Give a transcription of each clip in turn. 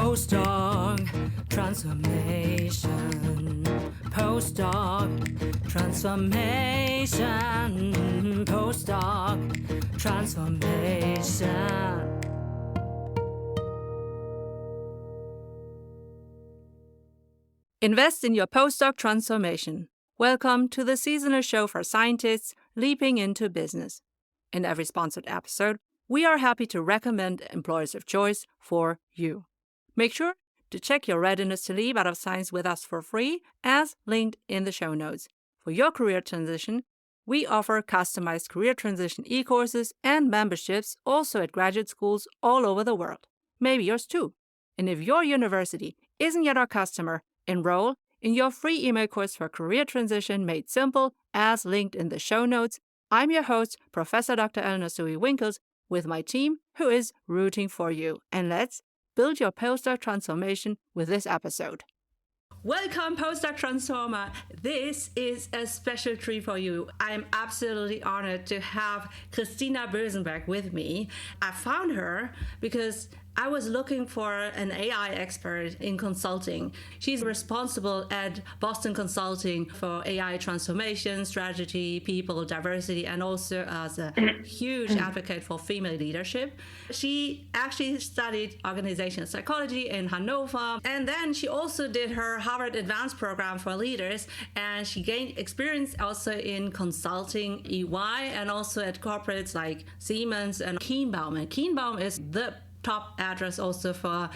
Postdoc transformation. Postdoc transformation. Postdoc transformation. Invest in your postdoc transformation. Welcome to the seasonal show for scientists leaping into business. In every sponsored episode, we are happy to recommend employers of choice for you. Make sure to check your readiness to leap out of science with us for free, as linked in the show notes. For your career transition, we offer customized career transition e-courses and memberships also at graduate schools all over the world. Maybe yours too. And if your university isn't yet our customer, enroll in your free email course for career transition made simple, as linked in the show notes. I'm your host, Professor Dr. Eleonore Soei-Winkels, with my team who is rooting for you. And let's build your postdoc transformation with this episode. Welcome, Postdoc Transformer. This is a special treat for you. I am absolutely honored to have Christina Bösenberg with me. I found her because I was looking for an AI expert in consulting. She's responsible at Boston Consulting for AI transformation, strategy, people, diversity, and also as a huge advocate for female leadership. She actually studied organizational psychology in Hanover, and then she also did her Harvard Advanced Program for Leaders, and she gained experience also in consulting, EY, and also at corporates like Siemens and Kienbaum. And Kienbaum is the top address also for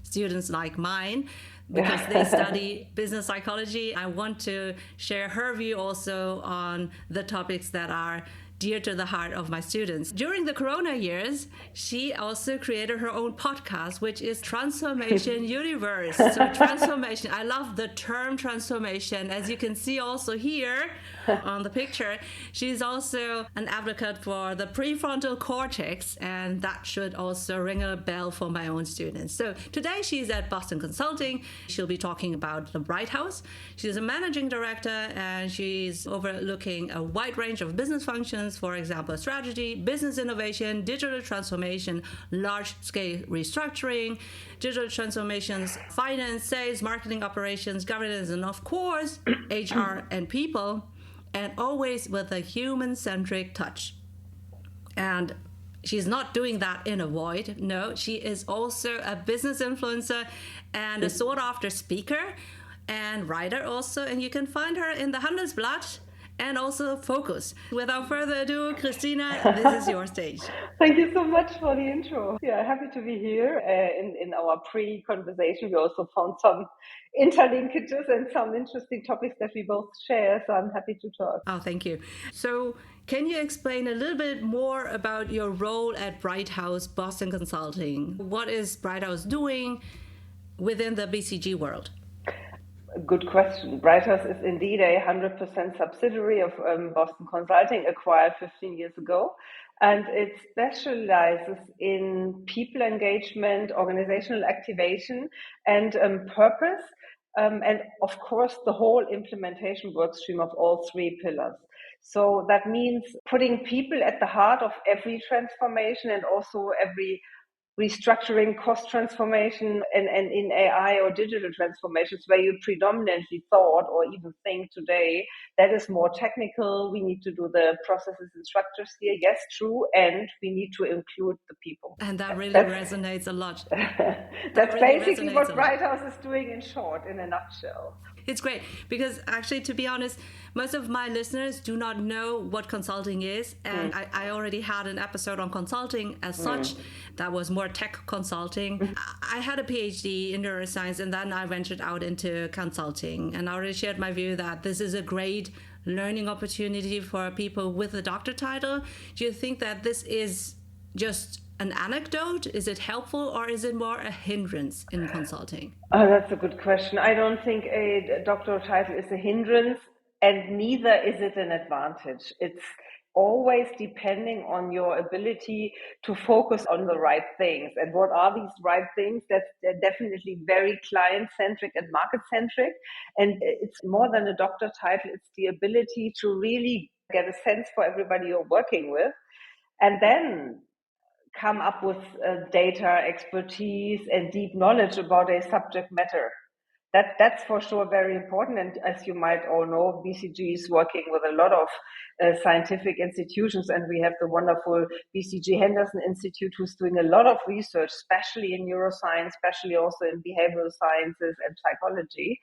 students like mine, because they study business psychology. I want to share her view also on the topics that are dear to the heart of my students. During the Corona years, she also created her own podcast, which is Transformation Universe. So transformation, I love the term transformation. As you can see also here on the picture, she's also an advocate for the prefrontal cortex, and that should also ring a bell for my own students. So today she's at Boston Consulting. She'll be talking about the Bright House. She's a managing director, and she's overlooking a wide range of business functions. For example, strategy, business innovation, digital transformation, large-scale restructuring, digital transformations, finance, sales, marketing operations, governance, and of course, HR and people, and always with a human-centric touch. And she's not doing that in a void. No, she is also a business influencer and a sought-after speaker and writer also. And you can find her in the Handelsblatt and also Focus. Without further ado, Christina, this is your stage. Thank you so much for the intro. Yeah, happy to be here. In our pre-conversation, we also found some interlinkages and some interesting topics that we both share, so I'm happy to talk. Oh, thank you. So can you explain a little bit more about your role at Bright House Boston Consulting? What is Bright House doing within the BCG world? Good question. Bright House is indeed a 100% subsidiary of Boston Consulting, acquired 15 years ago. And it specializes in people engagement, organizational activation, and purpose. And of course, the whole implementation work stream of all three pillars. So that means putting people at the heart of every transformation and also every restructuring, cost transformation, and in AI or digital transformations where you predominantly thought or even think today that is more technical. We need to do the processes and structures here. Yes, true. And we need to include the people. And that really resonates a lot. That's really basically what Bright House is doing in short, in a nutshell. It's great because actually, to be honest, most of my listeners do not know what consulting is. And I already had an episode on consulting as such. That was more tech consulting. I had a PhD in neuroscience, and then I ventured out into consulting. And I already shared my view that this is a great learning opportunity for people with a doctor title. Do you think that this is just an anecdote? Is it helpful, or is it more a hindrance in consulting? Oh, that's a good question. I don't think a doctoral title is a hindrance, and neither is it an advantage. It's always depending on your ability to focus on the right things. And what are these right things? They're definitely very client-centric and market-centric. And it's more than a doctor title. It's the ability to really get a sense for everybody you're working with. And then come up with data expertise and deep knowledge about a subject matter. That's for sure very important. And as you might all know, BCG is working with a lot of scientific institutions, and we have the wonderful BCG Henderson Institute, who's doing a lot of research, especially in neuroscience, especially also in behavioral sciences and psychology.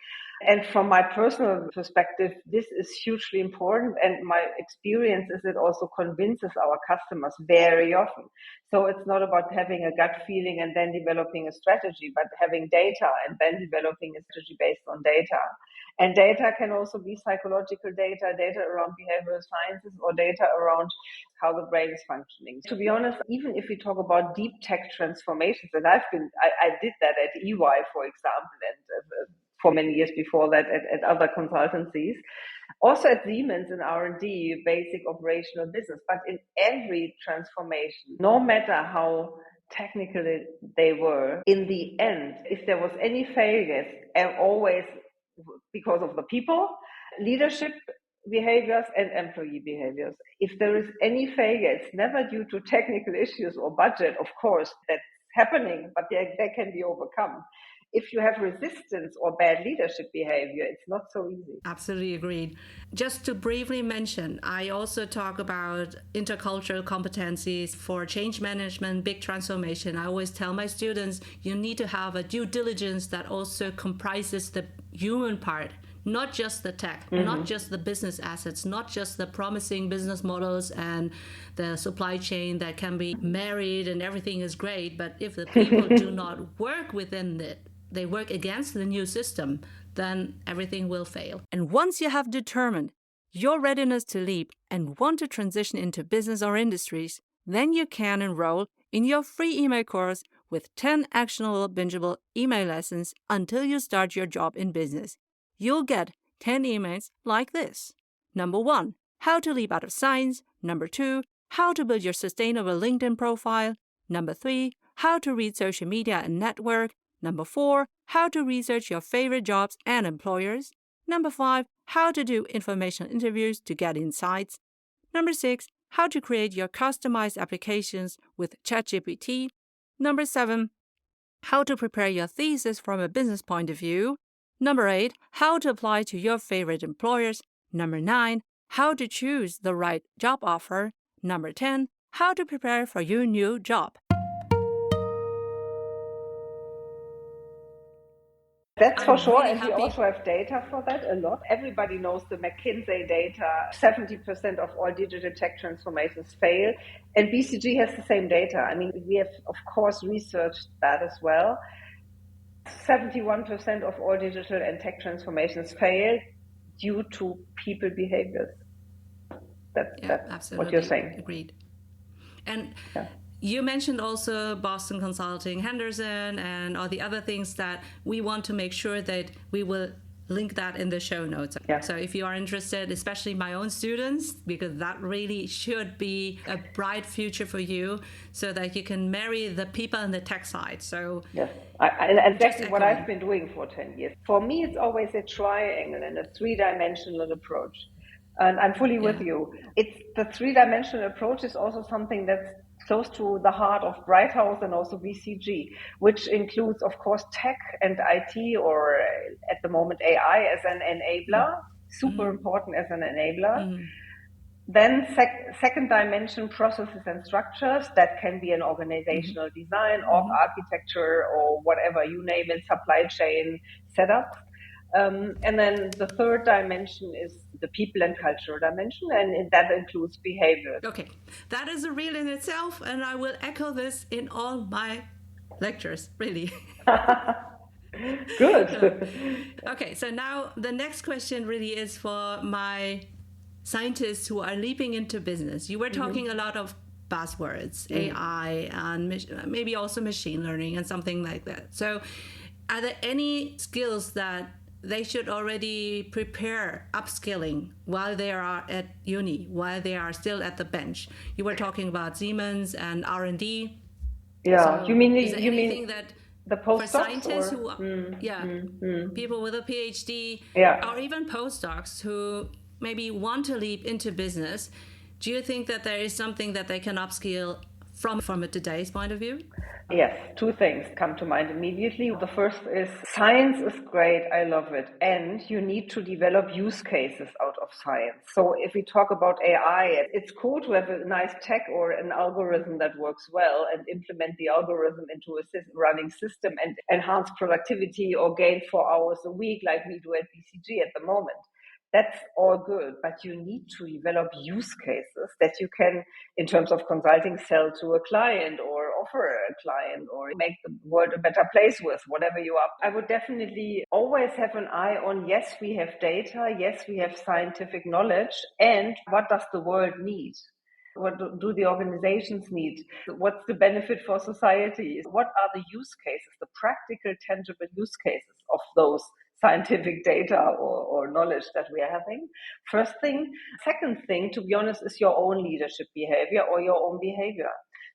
And from my personal perspective, this is hugely important. And my experience is it also convinces our customers very often. So it's not about having a gut feeling and then developing a strategy, but having data and then developing a strategy based on data. And data can also be psychological data, data around behavioral sciences, or data around how the brain is functioning. To be honest, even if we talk about deep tech transformations, and I did that at EY, for example, and for many years before that at other consultancies, also at Siemens in R&D, basic operational business. But in every transformation, no matter how technical they were, in the end, if there was any failures, always because of the people, leadership behaviors and employee behaviors. If there is any failure, it's never due to technical issues or budget. Of course, that's happening, but they can be overcome. If you have resistance or bad leadership behavior, it's not so easy. Absolutely agreed. Just to briefly mention, I also talk about intercultural competencies for change management, big transformation. I always tell my students, you need to have a due diligence that also comprises the human part, not just the tech, not just the business assets, not just the promising business models and the supply chain that can be married and everything is great. But if the people do not work within it, they work against the new system, then everything will fail. And once you have determined your readiness to leap and want to transition into business or industries, then you can enroll in your free email course with 10 actionable, bingeable email lessons until you start your job in business. You'll get 10 emails like this. Number 1, how to leap out of science. Number 2, how to build your sustainable LinkedIn profile. Number 3, how to read social media and network. Number 4, how to research your favorite jobs and employers. Number 5, how to do informational interviews to get insights. Number 6, how to create your customized applications with ChatGPT. Number 7, how to prepare your thesis from a business point of view. Number 8, how to apply to your favorite employers. Number 9, how to choose the right job offer. Number 10, how to prepare for your new job. That's for sure, really and we also have data for that a lot. Everybody knows the McKinsey data. 70% of all digital tech transformations fail, and BCG has the same data. I mean, we have, of course, researched that as well. 71% of all digital and tech transformations fail due to people behaviors. That's what you're saying. Agreed. And you mentioned also Boston Consulting, Henderson, and all the other things that we want to make sure that we will link that in the show notes. Yeah. So if you are interested, especially my own students, because that really should be a bright future for you so that you can marry the people and the tech side. So yes, and exactly what I've been doing for 10 years. For me, it's always a triangle and a three-dimensional approach. And I'm fully with you. It's the three-dimensional approach is also something that's close to the heart of Bright House and also BCG, which includes, of course, tech and IT, or at the moment AI as an enabler, super important as an enabler. Then second dimension, processes and structures. That can be an organizational design, org architecture, or whatever you name it, supply chain setup. And then the third dimension is the people and cultural dimension, and that includes behavior. Okay, that is a reel in itself, and I will echo this in all my lectures, really. Good. Okay, so now the next question really is for my scientists who are leaping into business. You were talking a lot of buzzwords, AI, and maybe also machine learning and something like that. So are there any skills that they should already prepare upskilling while they are at uni, while they are still at the bench? You were talking about Siemens and R&D. Yeah, so you mean that the postdocs, for scientists who people with a PhD, or even postdocs who maybe want to leap into business, do you think that there is something that they can upskill from a today's point of view? Yes, two things come to mind immediately. The first is science is great, I love it. And you need to develop use cases out of science. So if we talk about AI, it's cool to have a nice tech or an algorithm that works well and implement the algorithm into a running system and enhance productivity or gain 4 hours a week like we do at BCG at the moment. That's all good, but you need to develop use cases that you can, in terms of consulting, sell to a client or offer a client or make the world a better place with, whatever you are. I would definitely always have an eye on, yes, we have data, yes, we have scientific knowledge, and what does the world need? What do the organizations need? What's the benefit for society? What are the use cases, the practical, tangible use cases of those scientific data or knowledge that we are having? First thing. Second thing, to be honest, is your own leadership behavior or your own behavior.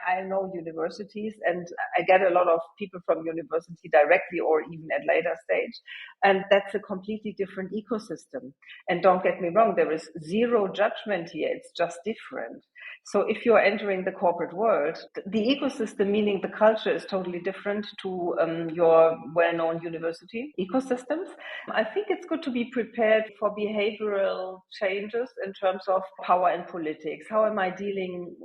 I know universities and I get a lot of people from university directly or even at later stage. And that's a completely different ecosystem. And don't get me wrong, there is zero judgment here. It's just different. So if you're entering the corporate world, the ecosystem, meaning the culture, is totally different to your well-known university ecosystems. I think it's good to be prepared for behavioral changes in terms of power and politics. How am I dealing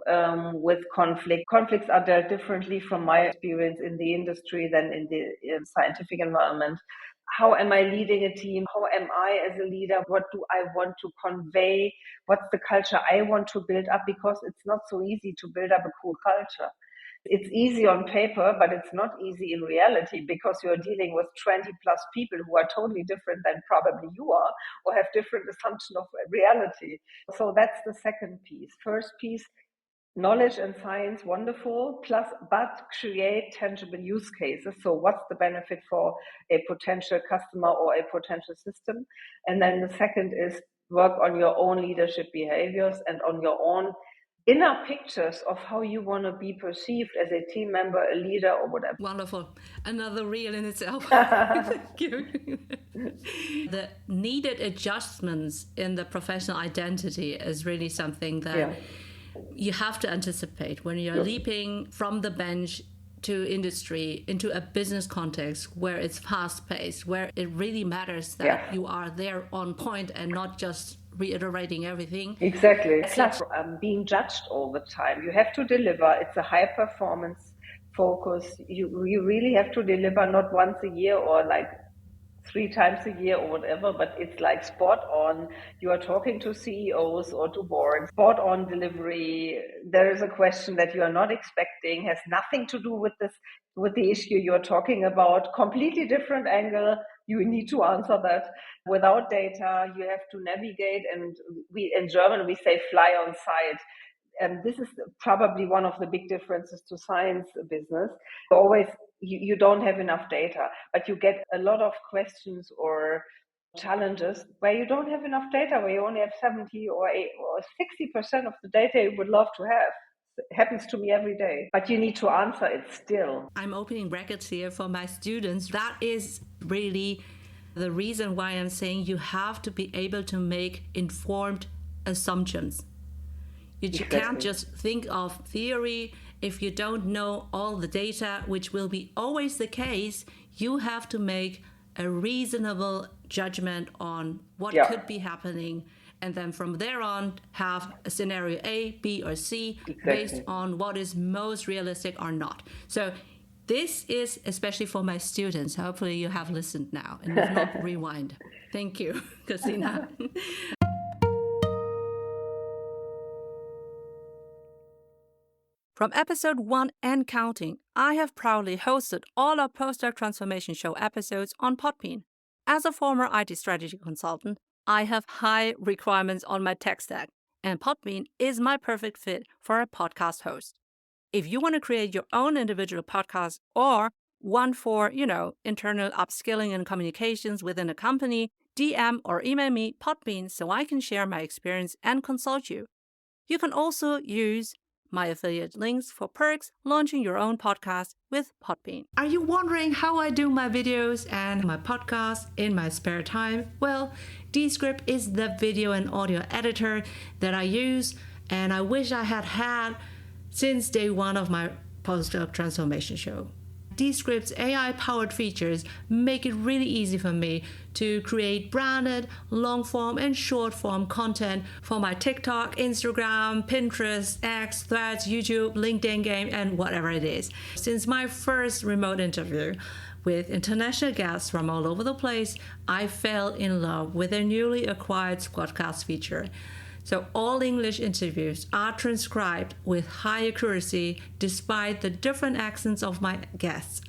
with conflict? Conflicts are dealt differently from my experience in the industry than in the scientific environment. How am I leading a team? How am I as a leader? What do I want to convey? What's the culture I want to build up? Because it's not so easy to build up a cool culture. It's easy on paper, but it's not easy in reality because you're dealing with 20 plus people who are totally different than probably you are or have different assumptions of reality. So that's the second piece. First piece, knowledge and science, wonderful, but create tangible use cases. So what's the benefit for a potential customer or a potential system? And then the second is work on your own leadership behaviors and on your own inner pictures of how you want to be perceived as a team member, a leader, or whatever. Wonderful. Another reel in itself. Thank you. The needed adjustments in the professional identity is really something that you have to anticipate when you're leaping from the bench to industry into a business context where it's fast-paced, where it really matters that you are there on point and not just reiterating everything. Exactly. Plus, being judged all the time. You have to deliver. It's a high performance focus. You really have to deliver not once a year or like 3 times a year or whatever, but it's like spot on. You are talking to CEOs or to boards, spot on delivery. There is a question that you are not expecting, has nothing to do with the issue you're talking about, completely different angle. You need to answer that. Without data, you have to navigate, and in German we say fly on site. And this is probably one of the big differences to science business. You don't have enough data, but you get a lot of questions or challenges where you don't have enough data, where you only have 70 or 60% of the data you would love to have. It happens to me every day, but you need to answer it still. I'm opening brackets here for my students. That is really the reason why I'm saying you have to be able to make informed assumptions. You can't just think of theory if you don't know all the data, which will be always the case. You have to make a reasonable judgment on what could be happening. And then from there on, have a scenario A, B, or C based on what is most realistic or not. So this is especially for my students. Hopefully you have listened now and if not, rewind. Thank you, Christina. From episode 1 and counting, I have proudly hosted all our postdoc transformation show episodes on Podbean. As a former IT strategy consultant, I have high requirements on my tech stack, and Podbean is my perfect fit for a podcast host. If you want to create your own individual podcast or one for, internal upskilling and communications within a company, DM or email me Podbean so I can share my experience and consult you. You can also use my affiliate links for perks launching your own podcast with Podbean. Are you wondering how I do my videos and my podcast in my spare time? Well, Descript is the video and audio editor that I use, and I wish I had since day one of my postdoc transformation show. Descript's AI-powered features make it really easy for me to create branded, long-form and short-form content for my TikTok, Instagram, Pinterest, X, Threads, YouTube, LinkedIn game, and whatever it is. Since my first remote interview with international guests from all over the place, I fell in love with their newly acquired Squadcast feature. So all English interviews are transcribed with high accuracy despite the different accents of my guests,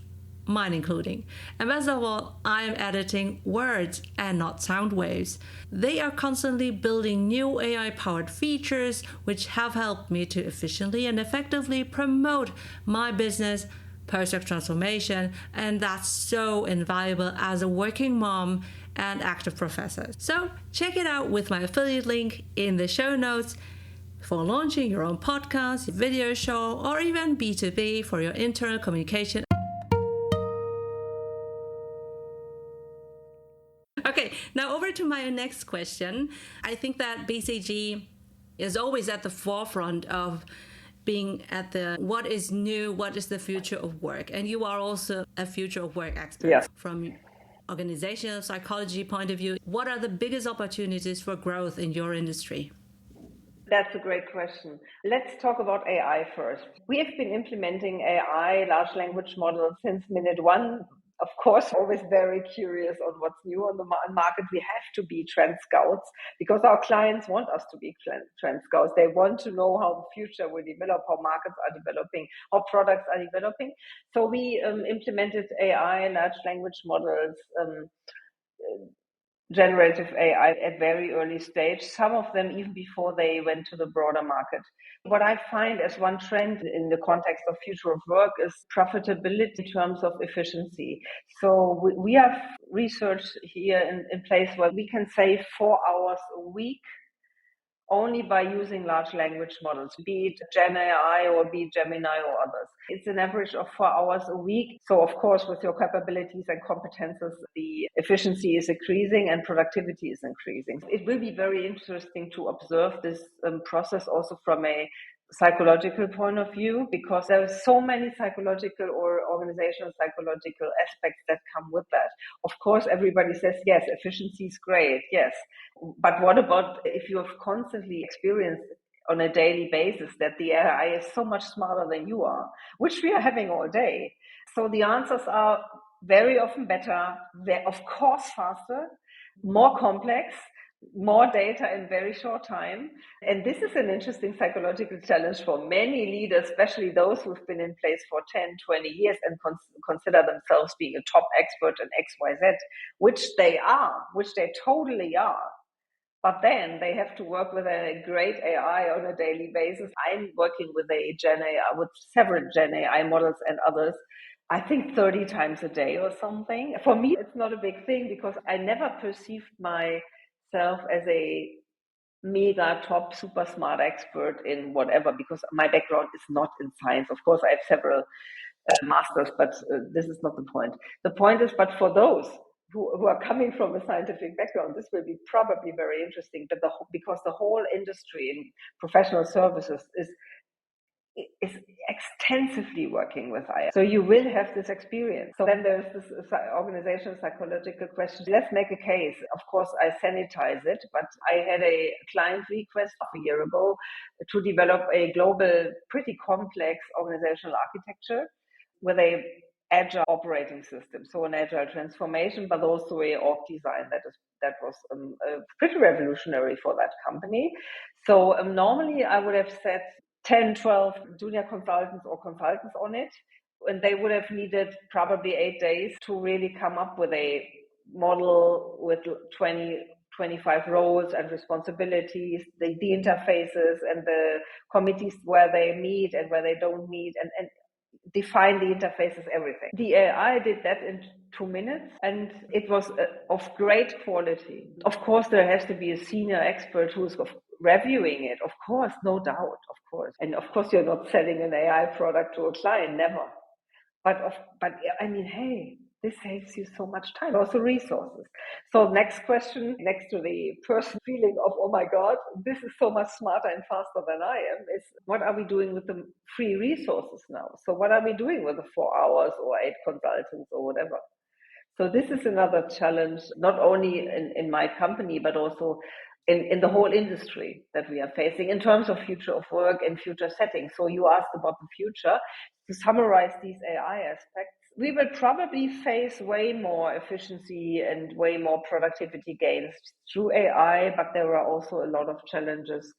mine including. And best of all, I am editing words and not sound waves. They are constantly building new AI-powered features which have helped me to efficiently and effectively promote my business, postdoc transformation, and that's so invaluable as a working mom and active professor. So check it out with my affiliate link in the show notes for launching your own podcast, video show, or even B2B for your internal communication. Okay, now over to my next question. I think that BCG is always at the forefront of being at the what is new, what is the future of work. And you are also a future of work expert from organizational psychology point of view. What are the biggest opportunities for growth in your industry? That's a great question. Let's talk about AI first. We have been implementing AI, large language models, since minute one. Of course, always very curious on what's new on the market. We have to be trend scouts because our clients want us to be trend scouts. They want to know how the future will develop, how markets are developing, how products are developing. So we implemented AI, large language models, generative AI at very early stage, some of them even before they went to the broader market. What I find as one trend in the context of future of work is profitability in terms of efficiency. So we have research here in place where we can save 4 hours a week only by using large language models, be it Gen AI or be it Gemini or others. It's an average of 4 hours a week. So of course, with your capabilities and competences, the efficiency is increasing and productivity is increasing. It will be very interesting to observe this process also from a psychological point of view, because there are so many psychological or organizational psychological aspects that come with that. Of course, everybody says, yes, efficiency is great. Yes. But what about if you have constantly experienced on a daily basis that the AI is so much smarter than you are, which we are having all day? So the answers are very often better. They're of course faster, more complex, more data in very short time. And this is an interesting psychological challenge for many leaders, especially those who've been in place for 10, 20 years and consider themselves being a top expert in XYZ, which they are, which they totally are. But then they have to work with a great AI on a daily basis. I'm working with a Gen AI, with several Gen AI models and others, I think 30 times a day or something. For me, it's not a big thing because I never perceived myself as a mega top super smart expert in whatever, because my background is not in science. Of course, I have several masters, but this is not the point. The point is, but for those who are coming from a scientific background, this will be probably very interesting. But because the whole industry in professional services is extensively working with AI. So you will have this experience. So then there's this organizational psychological question. Let's make a case. Of course, I sanitize it, but I had a client request a year ago to develop a global, pretty complex organizational architecture with a agile operating system, so an agile transformation, but also a org design that was pretty revolutionary for that company. So normally I would have set 10, 12 junior consultants or consultants on it, and they would have needed probably 8 days to really come up with a model with 20, 25 roles and responsibilities, the interfaces and the committees where they meet and where they don't meet, and define the interfaces, everything. The AI did that in 2 minutes, and it was of great quality. Of course, there has to be a senior expert who's reviewing it. Of course, no doubt, of course. And of course, you're not selling an AI product to a client, never. But I mean, hey, This saves you so much time, also resources. So next question, next to the personal feeling of, oh my God, this is so much smarter and faster than I am, is what are we doing with the free resources now? So what are we doing with the 4 hours or 8 consultants or whatever? So this is another challenge, not only in my company, but also in the whole industry that we are facing in terms of future of work and future settings. So you asked about the future. To summarize these AI aspects, we will probably face way more efficiency and way more productivity gains through AI, but there are also a lot of challenges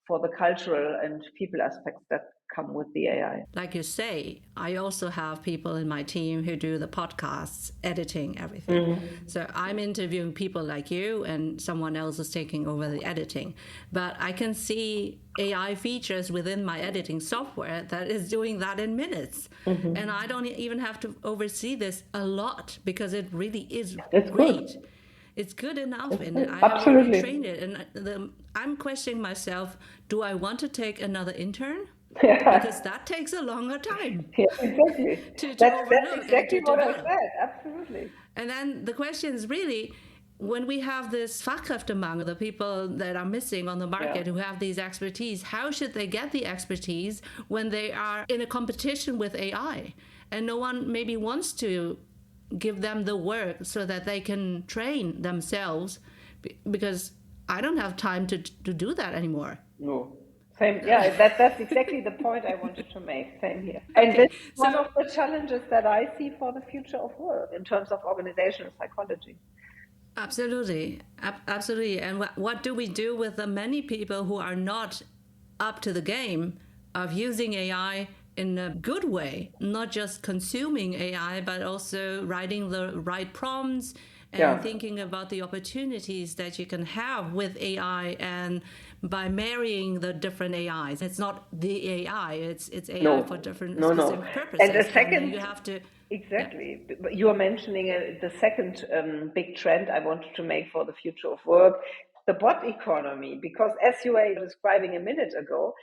for the cultural and people aspects that come with the AI. Like you say, I also have people in my team who do the podcasts, editing everything. So I'm interviewing people like you, and someone else is taking over the editing. But I can see AI features within my editing software that is doing that in minutes. And I don't even have to oversee this a lot because it really is great. Good. It's good enough, and I Absolutely. already trained it. And I'm questioning myself, do I want to take another intern? Yeah. Because that takes a longer time. Yeah, exactly. to That's overlook exactly and to what I develop. said. Absolutely. And then the question is really, when we have this Fachkräftemangel, the people that are missing on the market who have these expertise, how should they get the expertise when they are in a competition with AI? And no one maybe wants to give them the work so that they can train themselves, because I don't have time to do that anymore. No. Same. Yeah, that's exactly the point I wanted to make. Same here. And Okay, this is so one of the challenges that I see for the future of work in terms of organizational psychology. absolutely, absolutely. And what do we do with the many people who are not up to the game of using AI in a good way, not just consuming AI, but also writing the right prompts and thinking about the opportunities that you can have with AI, and by marrying the different AIs. It's not the AI, it's AI for different specific purposes. And the second, you have to exactly. You are mentioning the second big trend I wanted to make for the future of work, the bot economy, because as you were describing a minute ago,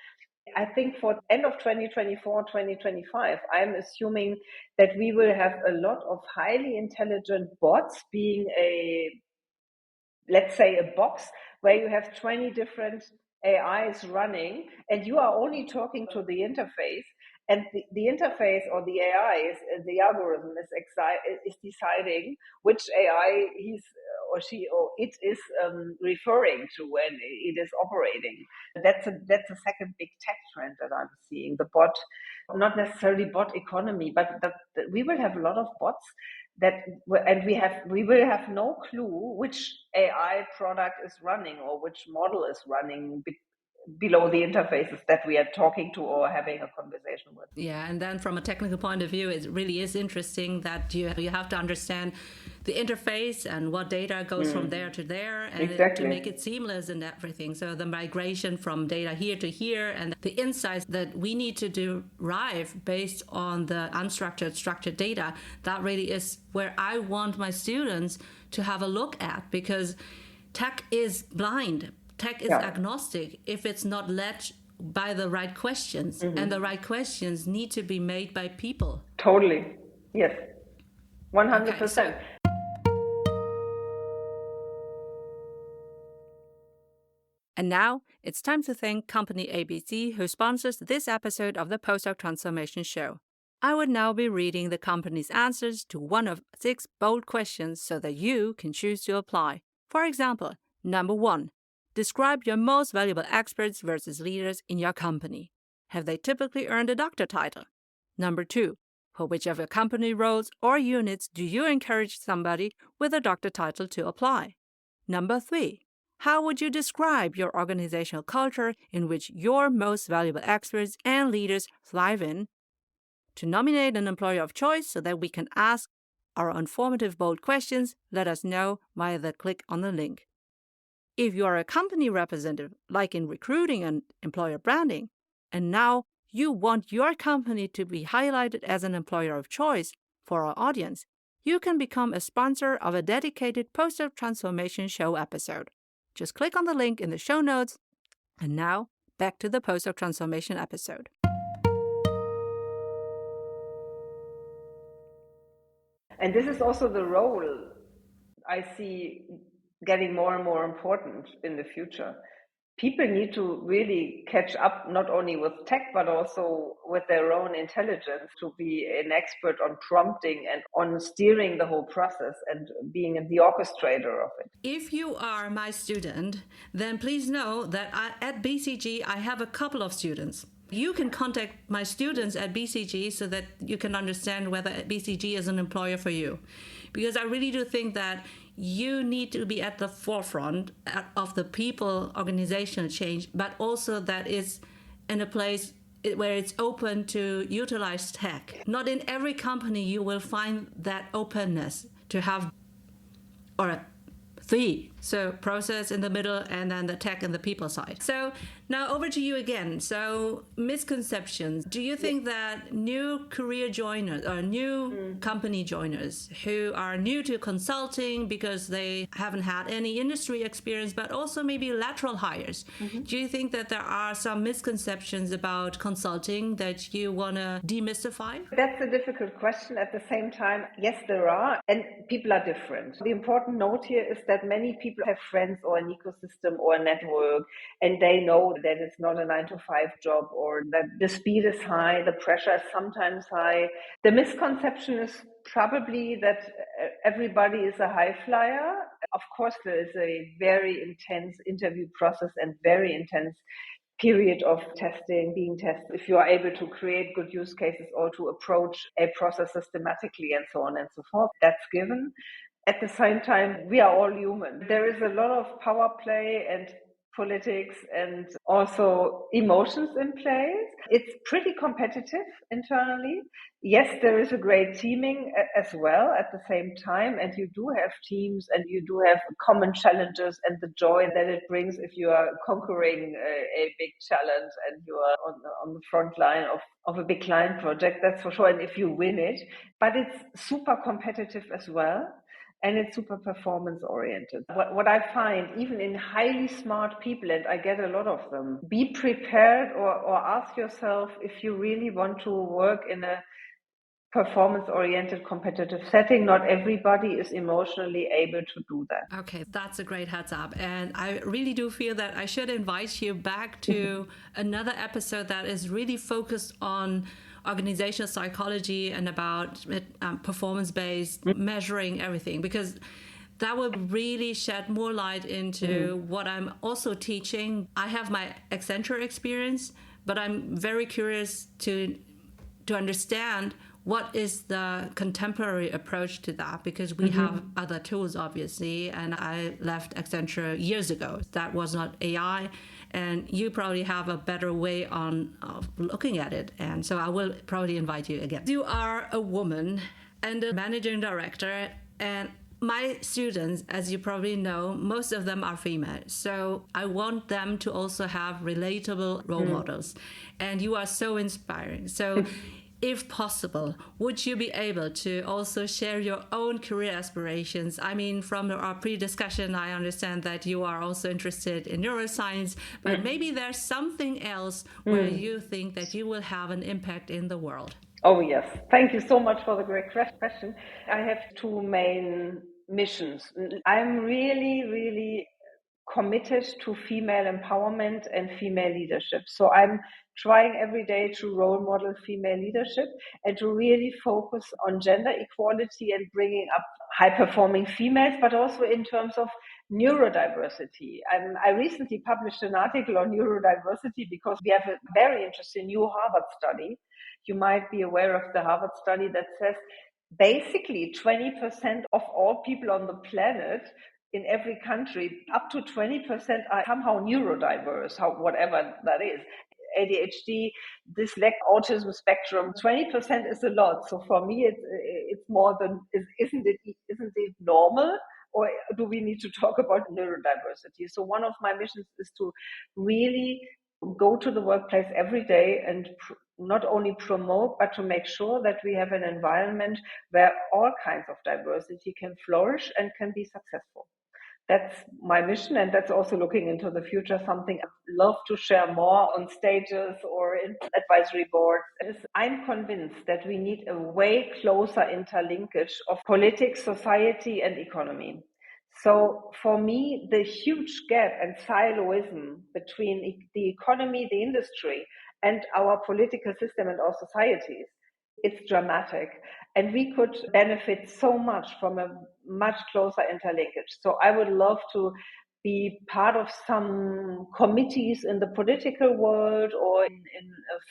I think for end of 2024, 2025, I'm assuming that we will have a lot of highly intelligent bots being let's say a box where you have 20 different AIs running and you are only talking to the interface, and the interface or the AI is the algorithm is deciding which AI he's or she or it is referring to when it is operating. That's a second big tech trend that I'm seeing. The bot, not necessarily bot economy, but that we will have a lot of bots that, and we will have no clue which AI product is running or which model is running below the interfaces that we are talking to or having a conversation with. Yeah, and then from a technical point of view, it really is interesting that you have to understand the interface and what data goes from there to there, and to make it seamless and everything. So the migration from data here to here, and the insights that we need to derive based on the unstructured, structured data, that really is where I want my students to have a look at, because tech is blind. Tech is agnostic if it's not led by the right questions, and the right questions need to be made by people. Totally. Yes. 100%. Okay, so, and now it's time to thank Company ABC, who sponsors this episode of the Postdoc Transformation Show. I would now be reading the company's answers to one of 6 bold questions so that you can choose to apply. For example, number 1. Describe your most valuable experts versus leaders in your company. Have they typically earned a doctor title? Number 2. For which of your company roles or units do you encourage somebody with a doctor title to apply? Number 3. How would you describe your organizational culture in which your most valuable experts and leaders thrive in? To nominate an employer of choice so that we can ask our informative bold questions, let us know via the click on the link. If you are a company representative, like in recruiting and employer branding, and now you want your company to be highlighted as an employer of choice for our audience, you can become a sponsor of a dedicated Postdoc Transformation Show episode. Just click on the link in the show notes. And now, back to the Postdoc Transformation episode. And this is also the role I see getting more and more important in the future. People need to really catch up not only with tech, but also with their own intelligence to be an expert on prompting and on steering the whole process and being the orchestrator of it. If you are my student, then please know that at BCG, I have a couple of students. You can contact my students at BCG so that you can understand whether BCG is an employer for you. Because I really do think that you need to be at the forefront of the people organizational change, but also that is in a place where it's open to utilize tech. Not in every company you will find that openness to have, or three. So process in the middle and then the tech and the people side. So now over to you again. So misconceptions. Do you think that new career joiners or new company joiners who are new to consulting because they haven't had any industry experience, but also maybe lateral hires, do you think that there are some misconceptions about consulting that you want to demystify? That's a difficult question. At the same time, yes, there are, and people are different. The important note here is that many people have friends or an ecosystem or a network, and they know that it's not a 9-to-5 job, or that the speed is high, the pressure is sometimes high. The misconception is probably that everybody is a high flyer. Of course, there is a very intense interview process and very intense period of testing, being tested, if you are able to create good use cases or to approach a process systematically and so on and so forth. That's given. At the same time, we are all human. There is a lot of power play and politics and also emotions in place. It's pretty competitive internally. Yes, there is a great teaming as well at the same time, and you do have teams and you do have common challenges and the joy that it brings if you are conquering a big challenge and you are on the front line of a big client project, that's for sure, and if you win it. But it's super competitive as well. And it's super performance oriented. What I find, even in highly smart people, and I get a lot of them, be prepared or ask yourself if you really want to work in a performance oriented competitive setting. Not everybody is emotionally able to do that. Okay, that's a great heads up. And I really do feel that I should invite you back to another episode that is really focused on organizational psychology and about performance-based measuring everything, because that will really shed more light into what I'm also teaching. I have my Accenture experience, but I'm very curious to understand what is the contemporary approach to that, because we have other tools, obviously, and I left Accenture years ago. That was not AI, and you probably have a better way of looking at it, and so I will probably invite you again. You are a woman and a managing director, and my students, as you probably know, most of them are female. So I want them to also have relatable role models, and you are so inspiring. So if possible, would you be able to also share your own career aspirations? I mean, from our pre-discussion, I understand that you are also interested in neuroscience, but maybe there's something else where you think that you will have an impact in the world. Oh, yes. Thank you so much for the great question. I have two main missions. I'm really, really committed to female empowerment and female leadership. So I'm trying every day to role model female leadership and to really focus on gender equality and bringing up high-performing females, but also in terms of neurodiversity. I recently published an article on neurodiversity because we have a very interesting new Harvard study. You might be aware of the Harvard study that says basically 20% of all people on the planet in every country, up to 20% are somehow neurodiverse, whatever that is. ADHD, dyslexia, autism spectrum, 20% is a lot. So for me, it's more than, isn't it normal? Or do we need to talk about neurodiversity? So one of my missions is to really go to the workplace every day and not only promote, but to make sure that we have an environment where all kinds of diversity can flourish and can be successful. That's my mission, and that's also looking into the future, something I'd love to share more on stages or in advisory boards. I'm convinced that we need a way closer interlinkage of politics, society, and economy. So for me, the huge gap and siloism between the economy, the industry, and our political system and our societies, it's dramatic. And we could benefit so much from a much closer interlinkage. So I would love to be part of some committees in the political world, or in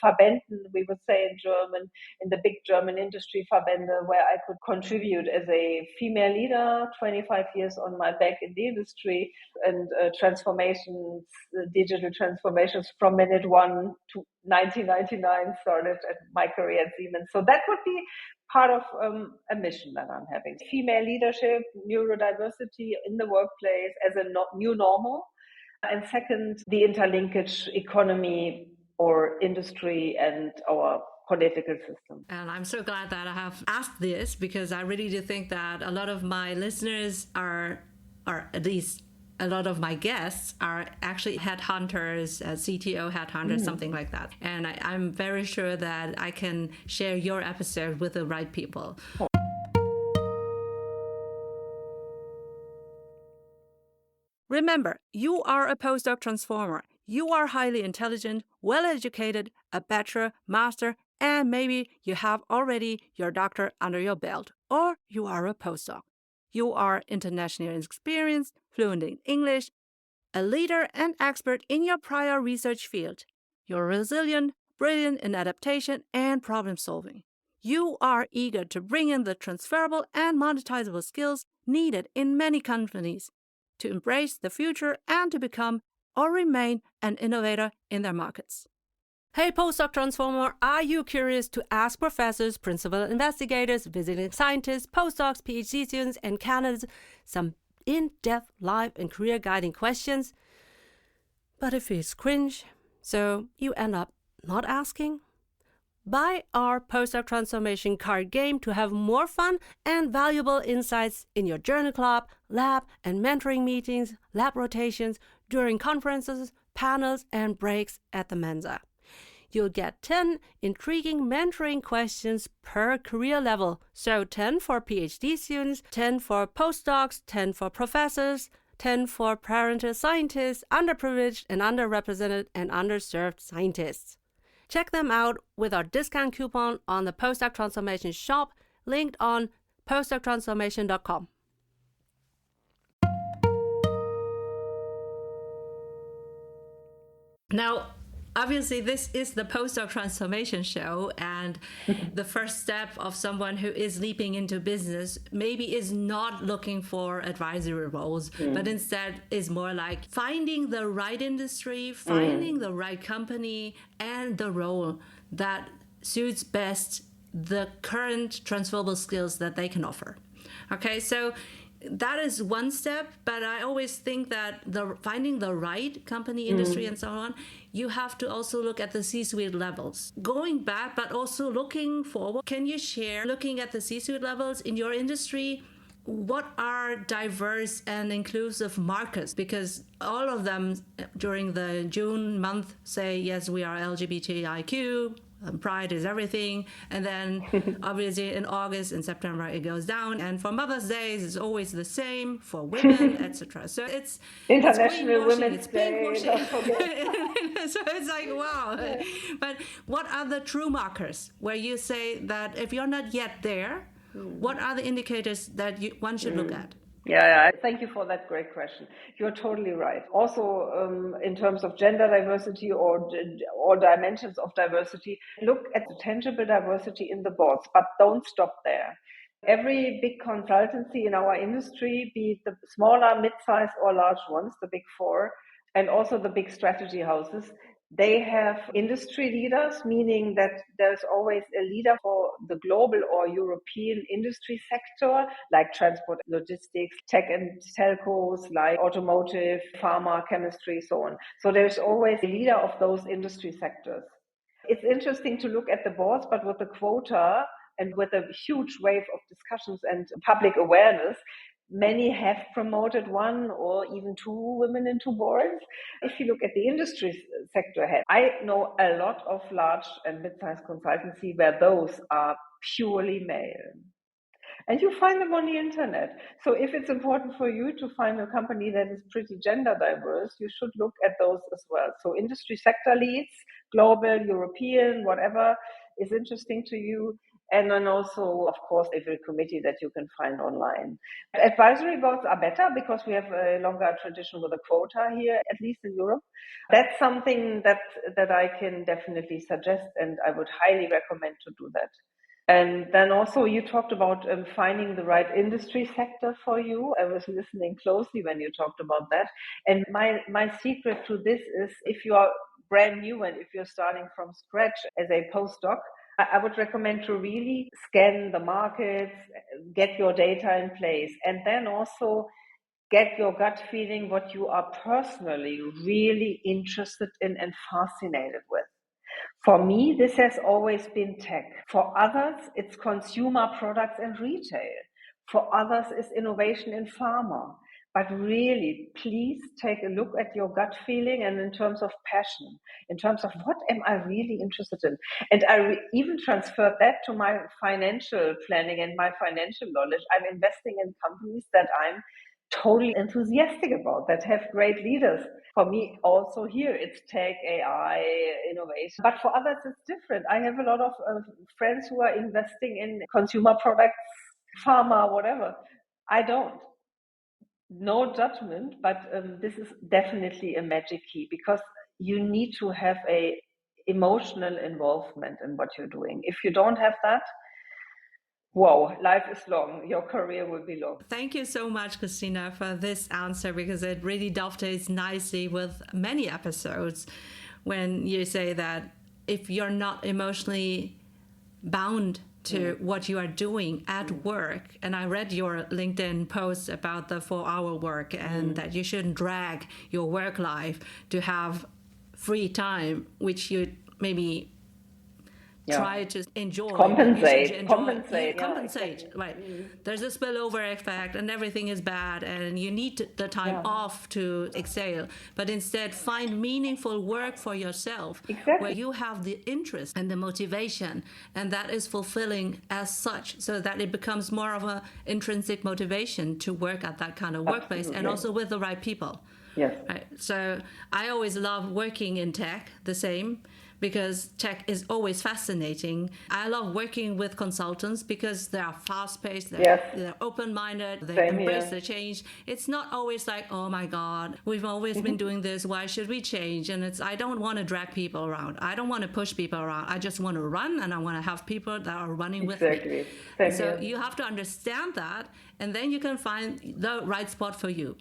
Verbänden, we would say in German, in the big German industry Verbände, where I could contribute as a female leader, 25 years on my back in the industry, and transformations, digital transformations from minute one to 1999 started at my career at Siemens. So that would be part of a mission that I'm having. Female leadership, neurodiversity in the workplace as a new normal. And second, the interlinkage economy or industry and our political system. And I'm so glad that I have asked this, because I really do think that a lot of my listeners are at least a lot of my guests are actually headhunters, CTO headhunters, something like that. And I'm very sure that I can share your episode with the right people. Remember, you are a postdoc transformer. You are highly intelligent, well-educated, a bachelor, master, and maybe you have already your doctor under your belt, or you are a postdoc. You are internationally experienced, fluent in English, a leader and expert in your prior research field. You're resilient, brilliant in adaptation and problem solving. You are eager to bring in the transferable and monetizable skills needed in many companies to embrace the future and to become or remain an innovator in their markets. Hey, postdoc transformer, are you curious to ask professors, principal investigators, visiting scientists, postdocs, PhD students, and candidates some in-depth life and career guiding questions, but it feels cringe, so you end up not asking? Buy our postdoc transformation card game to have more fun and valuable insights in your journal club, lab, and mentoring meetings, lab rotations, during conferences, panels, and breaks at the Mensa. You'll get 10 intriguing mentoring questions per career level. So 10 for PhD students, 10 for postdocs, 10 for professors, 10 for parental scientists, underprivileged and underrepresented and underserved scientists. Check them out with our discount coupon on the Postdoc Transformation shop, linked on postdoctransformation.com. Now, obviously, this is the Postdoc Transformation show, and the first step of someone who is leaping into business maybe is not looking for advisory roles, but instead is more like finding the right industry, finding the right company, and the role that suits best the current transferable skills that they can offer. Okay, so that is one step, but I always think that finding the right company, industry, and so on, you have to also look at the C-suite levels. Going back, but also looking forward, can you share, looking at the C-suite levels in your industry, what are diverse and inclusive markets? Because all of them during the June month say, yes, we are LGBTIQ, pride is everything, and then obviously in August and September it goes down, and for Mother's Day it's always the same for women, etc. So it's International Women's Day. So it's like, wow. Yeah. But what are the true markers where you say that if you're not yet there, what are the indicators that one should look at? Yeah, thank you for that great question. You're totally right. Also, in terms of gender diversity or dimensions of diversity, look at the tangible diversity in the boards, but don't stop there. Every big consultancy in our industry, be it the smaller, mid-sized or large ones, the big four, and also the big strategy houses, they have industry leaders, meaning that there's always a leader for the global or European industry sector, like transport, logistics, tech and telcos, like automotive, pharma, chemistry, so on. So there's always a leader of those industry sectors. It's interesting to look at the boards, but with the quota and with a huge wave of discussions and public awareness, Many have promoted one or even two women into boards. If you look at the industry sector ahead, I know a lot of large and mid-sized consultancy where those are purely male. And you find them on the internet. So if it's important for you to find a company that is pretty gender diverse, you should look at those as well. So industry sector leads, global, European, whatever is interesting to you. And then also, of course, every committee that you can find online. Advisory boards are better because we have a longer tradition with a quota here, at least in Europe. That's something that I can definitely suggest, and I would highly recommend to do that. And then also you talked about finding the right industry sector for you. I was listening closely when you talked about that. And my secret to this is, if you are brand new and if you're starting from scratch as a postdoc, I would recommend to really scan the markets, get your data in place, and then also get your gut feeling what you are personally really interested in and fascinated with. For me, this has always been tech. For others, it's consumer products and retail. For others, it's innovation in pharma. But really, please take a look at your gut feeling and in terms of passion, in terms of what am I really interested in. And I even transferred that to my financial planning and my financial knowledge. I'm investing in companies that I'm totally enthusiastic about, that have great leaders. For me, also here, it's tech, AI, innovation. But for others, it's different. I have a lot of friends who are investing in consumer products, pharma, whatever. I don't. No judgment, but this is definitely a magic key, because you need to have a emotional involvement in what you're doing. If you don't have that, whoa, life is long. Your career will be long. Thank you so much, Christina, for this answer, because it really dovetails nicely with many episodes when you say that if you're not emotionally bound to what you are doing at work, and I read your LinkedIn post about the 4-hour work and that you shouldn't drag your work life to have free time, which you maybe try to enjoy. Compensate. Right. There's a spillover effect and everything is bad and you need the time off to exhale. But instead, find meaningful work for yourself where you have the interest and the motivation, and that is fulfilling as such, so that it becomes more of an intrinsic motivation to work at that kind of workplace and also with the right people. Yes. Right. So I always love working in tech, the same, because tech is always fascinating. I love working with consultants because they are fast-paced, they're open-minded, they embrace the change. It's not always like, oh my God, we've always been doing this, why should we change? And I don't want to drag people around. I don't want to push people around. I just want to run, and I want to have people that are running with me. So you have to understand that, and then you can find the right spot for you.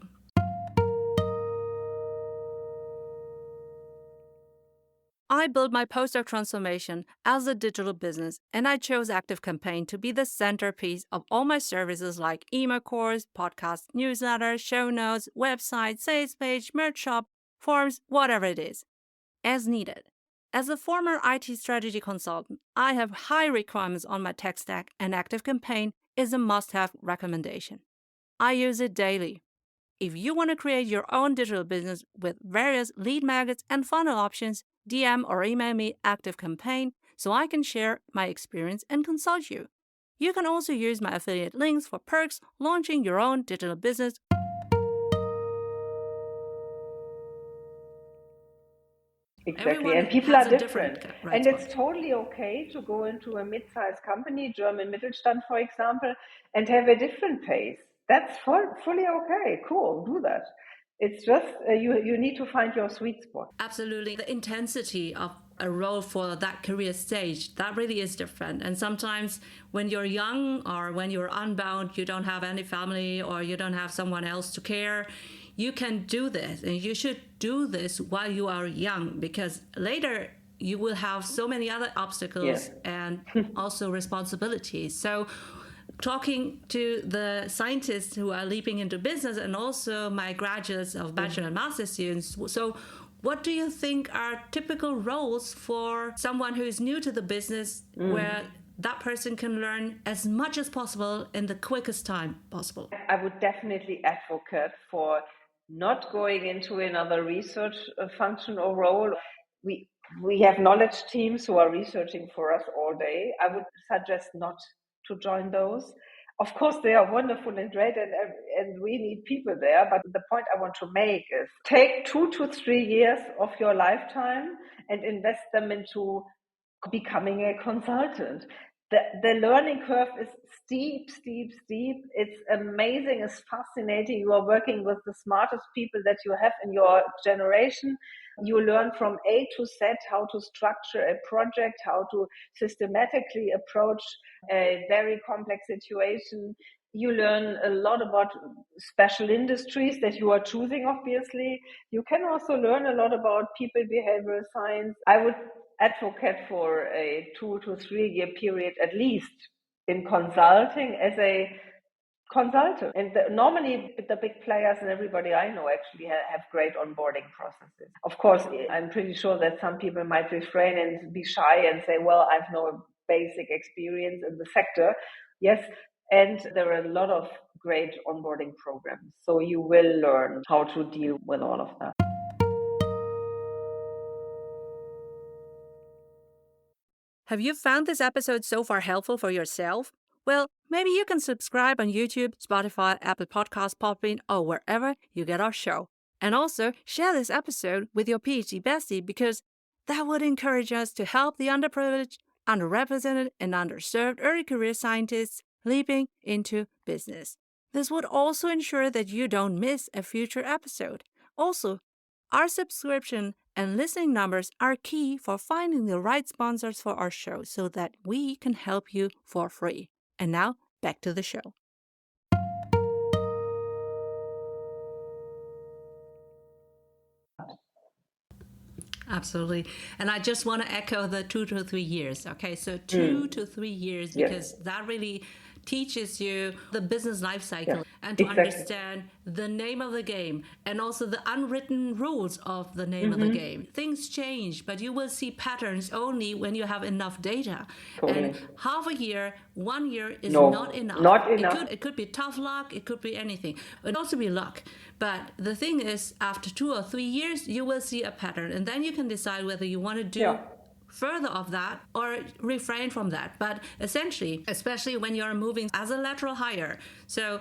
I built my postdoc transformation as a digital business, and I chose ActiveCampaign to be the centerpiece of all my services like email course, podcast, newsletter, show notes, website, sales page, merch shop, forms, whatever it is, as needed. As a former IT strategy consultant, I have high requirements on my tech stack, and ActiveCampaign is a must-have recommendation. I use it daily. If you want to create your own digital business with various lead magnets and funnel options, DM or email me ActiveCampaign so I can share my experience and consult you. You can also use my affiliate links for perks launching your own digital business. Exactly. And people are different. And it's totally okay to go into a mid-sized company, German Mittelstand, for example, and have a different pace. That's fully okay. Cool. Do that. It's just you need to find your sweet spot. Absolutely. The intensity of a role for that career stage, that really is different. And sometimes when you're young or when you're unbound, you don't have any family or you don't have someone else to care, you can do this, and you should do this while you are young, because later you will have so many other obstacles and also responsibilities. So talking to the scientists who are leaping into business and also my graduates of bachelor and master students, so what do you think are typical roles for someone who is new to the business where that person can learn as much as possible in the quickest time possible. I would definitely advocate for not going into another research function or role. We have knowledge teams who are researching for us all day. I would suggest not to join those. Of course, they are wonderful and great, and we need people there. But the point I want to make is take 2 to 3 years of your lifetime and invest them into becoming a consultant. The learning curve is steep. It's amazing. It's fascinating. You are working with the smartest people that you have in your generation. You learn from A to Z how to structure a project, how to systematically approach a very complex situation. You learn a lot about special industries that you are choosing, obviously. You can also learn a lot about people behavioral science. I would advocate for a 2 to 3 year period at least in consulting as a consultant. And normally the big players and everybody I know actually have great onboarding processes. Of course, I'm pretty sure that some people might refrain and be shy and say, well, I've no basic experience in the sector. Yes, and there are a lot of great onboarding programs. So you will learn how to deal with all of that. Have you found this episode so far helpful for yourself? Well, maybe you can subscribe on YouTube, Spotify, Apple Podcasts, Podbean, or wherever you get our show. And also share this episode with your PhD bestie because that would encourage us to help the underprivileged, underrepresented, and underserved early career scientists leaping into business. This would also ensure that you don't miss a future episode. Also, our subscription and listening numbers are key for finding the right sponsors for our show so that we can help you for free. And now, back to the show. Absolutely. And I just want to echo the 2 to 3 years. Okay, so 2 to 3 years, because that really teaches you the business life cycle and to understand the name of the game and also the unwritten rules of the name of the game. Things change, but you will see patterns only when you have enough data. And half a year, 1 year is not enough. Not enough. It could be tough luck, it could be anything. It could also be luck. But the thing is, after 2 or 3 years, you will see a pattern, and then you can decide whether you want to do further of that or refrain from that. But essentially, especially when you're moving as a lateral hire, so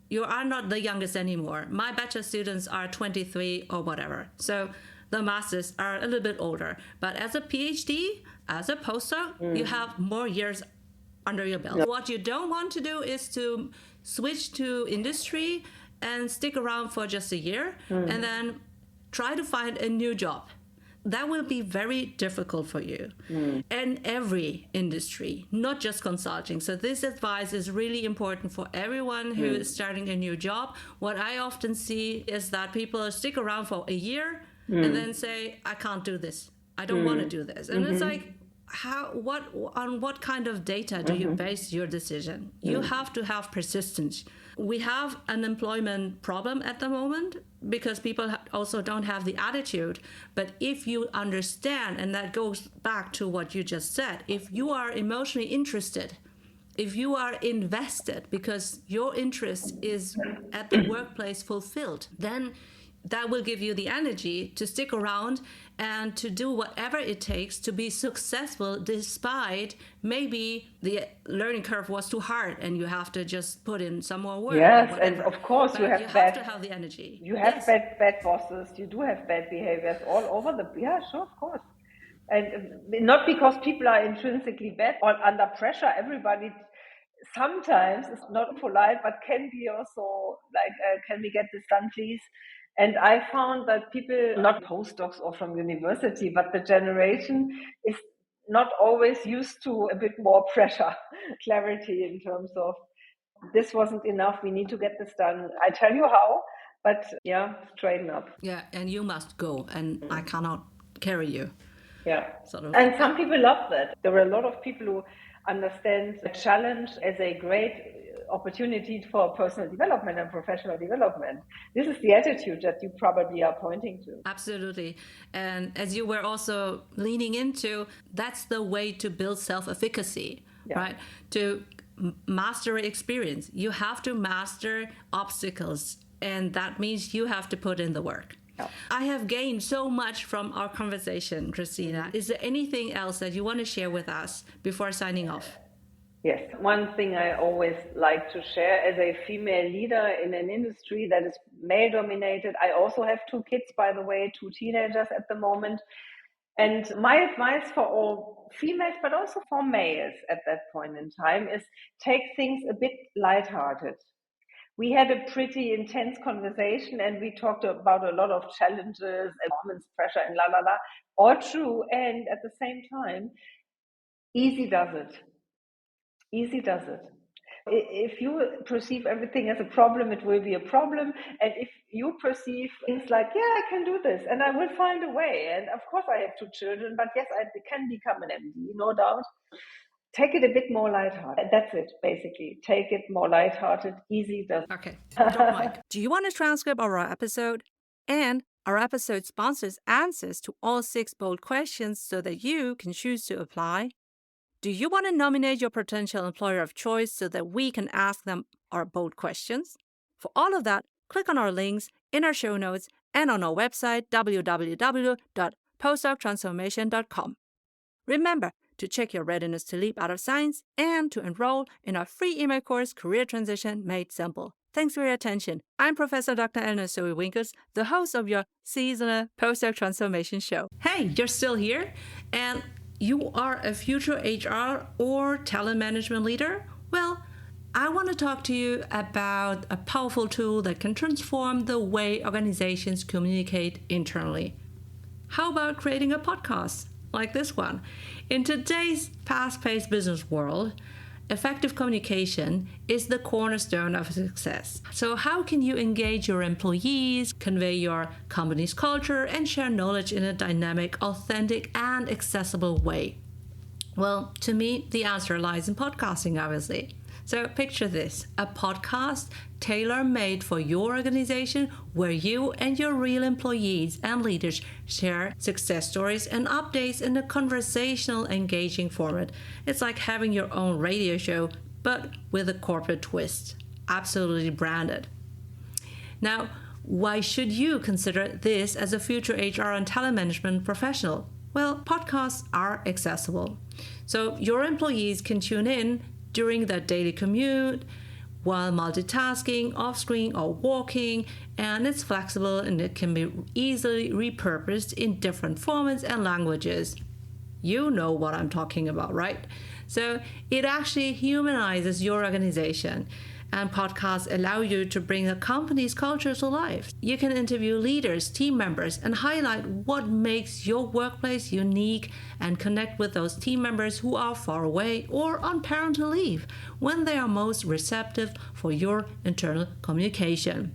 you are not the youngest anymore. My bachelor students are 23 or whatever. So the masters are a little bit older. But as a PhD, as a postdoc, you have more years under your belt. What you don't want to do is to switch to industry and stick around for just a year and then try to find a new job. That will be very difficult for you. And every industry, not just consulting. So this advice is really important for everyone who is starting a new job. What I often see is that people stick around for a year and then say, I can't do this. I don't want to do this. And it's like, on what kind of data do you base your decision? You have to have persistence. We have an employment problem at the moment because people also don't have the attitude. But if you understand, and that goes back to what you just said, if you are emotionally interested, if you are invested because your interest is at the workplace fulfilled, then that will give you the energy to stick around and to do whatever it takes to be successful despite maybe the learning curve was too hard and you have to just put in some more work. Yes, and of course you have to have the energy. You have bad bosses, you do have bad behaviors all over sure, of course. And not because people are intrinsically bad or under pressure. Everybody sometimes is not polite, but can be also like, can we get this done, please? And I found that people, not postdocs or from university, but the generation is not always used to a bit more pressure, clarity in terms of this wasn't enough, we need to get this done. I tell you how, but straighten up. Yeah, and you must go, and I cannot carry you. Yeah, sort of. And some people love that. There are a lot of people who understand the challenge as a great opportunity for personal development and professional development. This is the attitude that you probably are pointing to. Absolutely. And as you were also leaning into, that's the way to build self-efficacy. right? To master experience, you have to master obstacles, and that means you have to put in the work. I have gained so much from our conversation, Christina. Is there anything else that you want to share with us before signing off? Yes, one thing I always like to share as a female leader in an industry that is male dominated. I also have 2 kids, by the way, 2 teenagers at the moment. And my advice for all females, but also for males at that point in time, is take things a bit lighthearted. We had a pretty intense conversation and we talked about a lot of challenges, performance pressure, and la la la. All true. And at the same time, easy does it. Easy does it. If you perceive everything as a problem, it will be a problem. And if you perceive things like, yeah, I can do this and I will find a way. And of course, I have 2 children, but yes, I can become an MD, no doubt. Take it a bit more lighthearted. That's it, basically. Take it more lighthearted. Easy does it. Okay. Drop mic. Do you want a transcript of our episode? And our episode sponsors answers to all 6 bold questions so that you can choose to apply. Do you want to nominate your potential employer of choice so that we can ask them our bold questions? For all of that, click on our links in our show notes and on our website, www.postdoctransformation.com. Remember to check your readiness to leap out of science and to enroll in our free email course, Career Transition Made Simple. Thanks for your attention. I'm Professor Dr. Eleonore Soei-Winkels, the host of your seasonal postdoc transformation show. Hey, you're still here? And you are a future HR or talent management leader? Well, I want to talk to you about a powerful tool that can transform the way organizations communicate internally. How about creating a podcast like this one? In today's fast-paced business world, effective communication is the cornerstone of success. So how can you engage your employees, convey your company's culture, and share knowledge in a dynamic, authentic, and accessible way? Well, to me, the answer lies in podcasting, obviously. So picture this, a podcast tailor-made for your organization where you and your real employees and leaders share success stories and updates in a conversational, engaging format. It's like having your own radio show, but with a corporate twist. Absolutely branded. Now, why should you consider this as a future HR and talent management professional? Well, podcasts are accessible. So your employees can tune in during their daily commute, while multitasking, off-screen, or walking, and it's flexible and it can be easily repurposed in different formats and languages. You know what I'm talking about, right? So it actually humanizes your organization, and podcasts allow you to bring a company's culture to life. You can interview leaders, team members, and highlight what makes your workplace unique and connect with those team members who are far away or on parental leave when they are most receptive for your internal communication.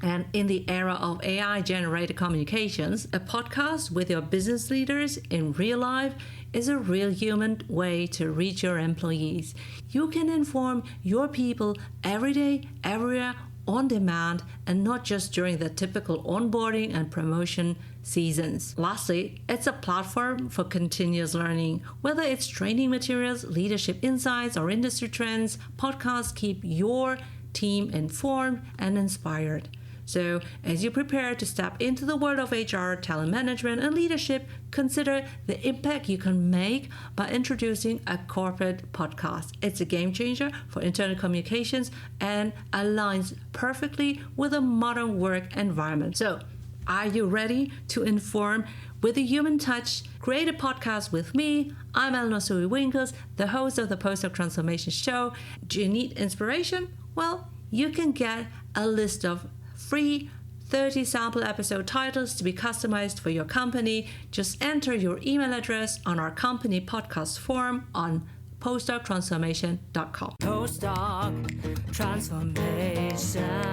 And in the era of AI-generated communications, a podcast with your business leaders in real life is a real human way to reach your employees. You can inform your people every day, everywhere, on demand, and not just during the typical onboarding and promotion seasons. Lastly, it's a platform for continuous learning. Whether it's training materials, leadership insights, or industry trends, podcasts keep your team informed and inspired. So, as you prepare to step into the world of HR, talent management, and leadership, consider the impact you can make by introducing a corporate podcast. It's a game changer for internal communications and aligns perfectly with a modern work environment. So, are you ready to inform with a human touch? Create a podcast with me. I'm Eleonore Soei-Winkels, the host of the Postdoc Transformation Show. Do you need inspiration? Well, you can get a list of free 30 sample episode titles to be customized for your company. Just enter your email address on our company podcast form on postdoctransformation.com. Postdoc Transformation.